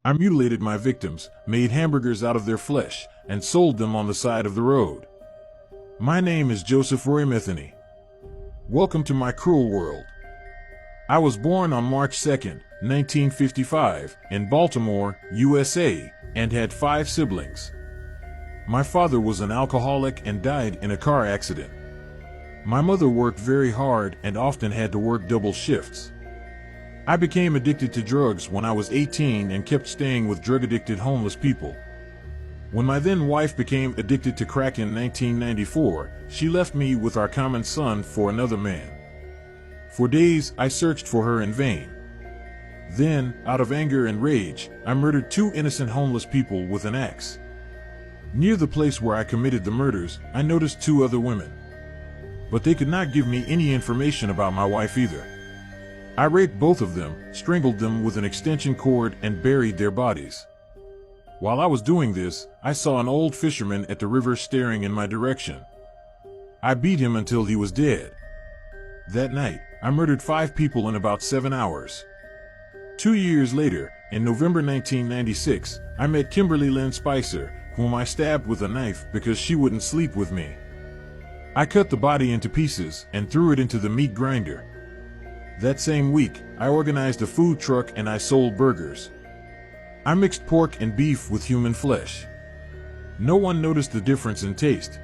I mutilated my victims, made hamburgers out of their flesh, and sold them on the side of the road. My name is Joseph Roy Metheny. Welcome to my cruel world. I was born on March 2nd, 1955, in Baltimore, USA, and had 5 siblings. My father was an alcoholic and died in a car accident. My mother worked very hard and often had to work double shifts. I became addicted to drugs when I was 18 and kept staying with drug-addicted homeless people. When my then wife became addicted to crack in 1994, she left me with our common son for another man. For days, I searched for her in vain. Then, out of anger and rage, I murdered 2 innocent homeless people with an axe. Near the place where I committed the murders, I noticed 2 other women. But they could not give me any information about my wife either. I raped both of them, strangled them with an extension cord, and buried their bodies. While I was doing this, I saw an old fisherman at the river staring in my direction. I beat him until he was dead. That night, I murdered 5 people in about 7 hours. 2 years later, in November 1996, I met Kimberly Lynn Spicer, whom I stabbed with a knife because she wouldn't sleep with me. I cut the body into pieces and threw it into the meat grinder. That same week, I organized a food truck and I sold burgers. I mixed pork and beef with human flesh. No one noticed the difference in taste.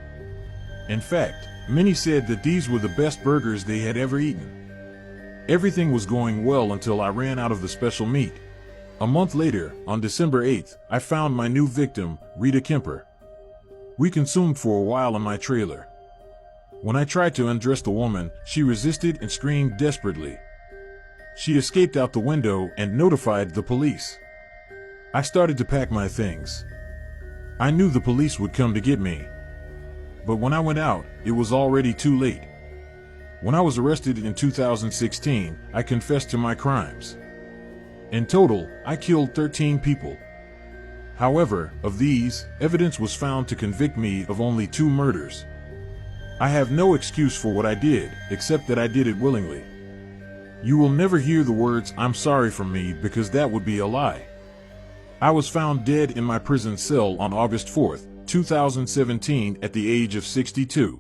In fact, many said that these were the best burgers they had ever eaten. Everything was going well until I ran out of the special meat. A month later, on December 8th, I found my new victim, Rita Kemper. We consumed for a while in my trailer. When I tried to undress the woman, she resisted and screamed desperately. She escaped out the window and notified the police. I started to pack my things. I knew the police would come to get me. But when I went out, it was already too late. When I was arrested in 2016, I confessed to my crimes. In total, I killed 13 people. However, of these, evidence was found to convict me of only 2 murders. I have no excuse for what I did, except that I did it willingly. You will never hear the words "I'm sorry" from me because that would be a lie. I was found dead in my prison cell on August 4, 2017 at the age of 62.